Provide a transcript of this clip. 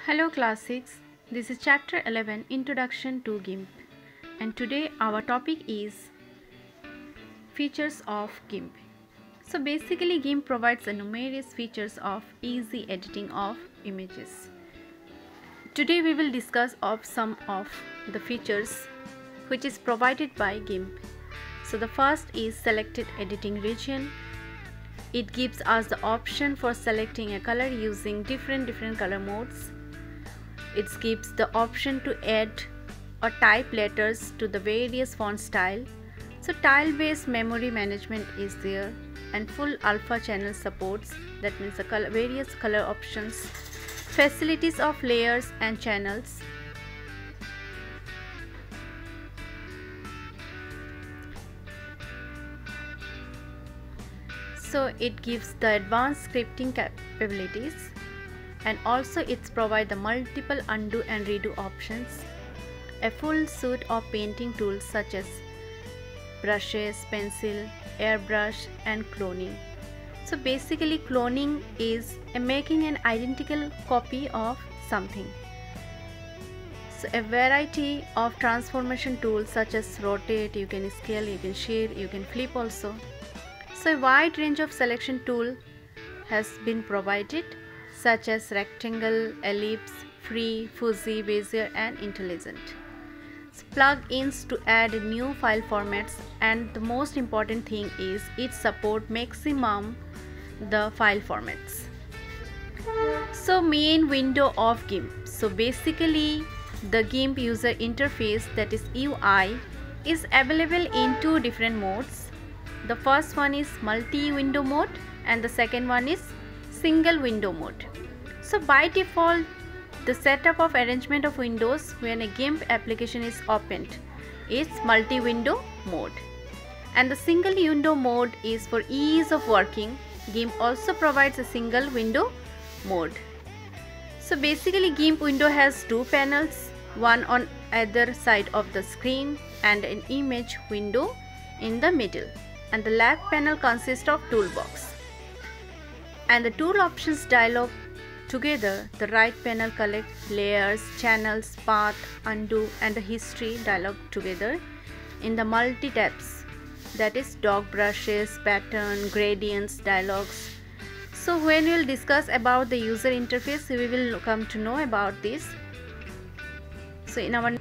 Hello class 6, this is chapter 11 Introduction to GIMP, and today our topic is features of GIMP. So basically GIMP provides a numerous features of easy editing of images. Today we will discuss of some of the features which is provided by GIMP. So the first is selected editing region. It gives us the option for selecting a color using different color modes. It gives the option to add or type letters to the various font style. So tile-based memory management is there, and full alpha channel supports, that means the various color options, facilities of layers and channels. So it gives the advanced scripting capabilities, and also it's provide the multiple undo and redo options, a full suite of painting tools such as brushes, pencil, airbrush and cloning. So basically cloning is making an identical copy of something. So a variety of transformation tools such as rotate, you can scale, you can shade, you can flip also. So a wide range of selection tool has been provided, such as rectangle, ellipse, free, fuzzy, bezier and intelligent. So plug-ins to add new file formats, and the most important thing is it support maximum the file formats. So main window of GIMP. So basically the GIMP user interface, that is UI, is available in two different modes. The first one is multi-window mode and the second one is single window mode. So by default, the setup of arrangement of windows when a GIMP application is opened is multi-window mode, and the single window mode is for ease of working. GIMP also provides a single window mode. So basically GIMP window has two panels, one on either side of the screen and an image window in the middle, and the left panel consists of toolbox and the tool options dialog. Together, the right panel collects layers, channels, path, undo and the history dialog together in the multi tabs, that is dog brushes, pattern, gradients, dialogues. So when we will discuss about the user interface, we will come to know about this. So in our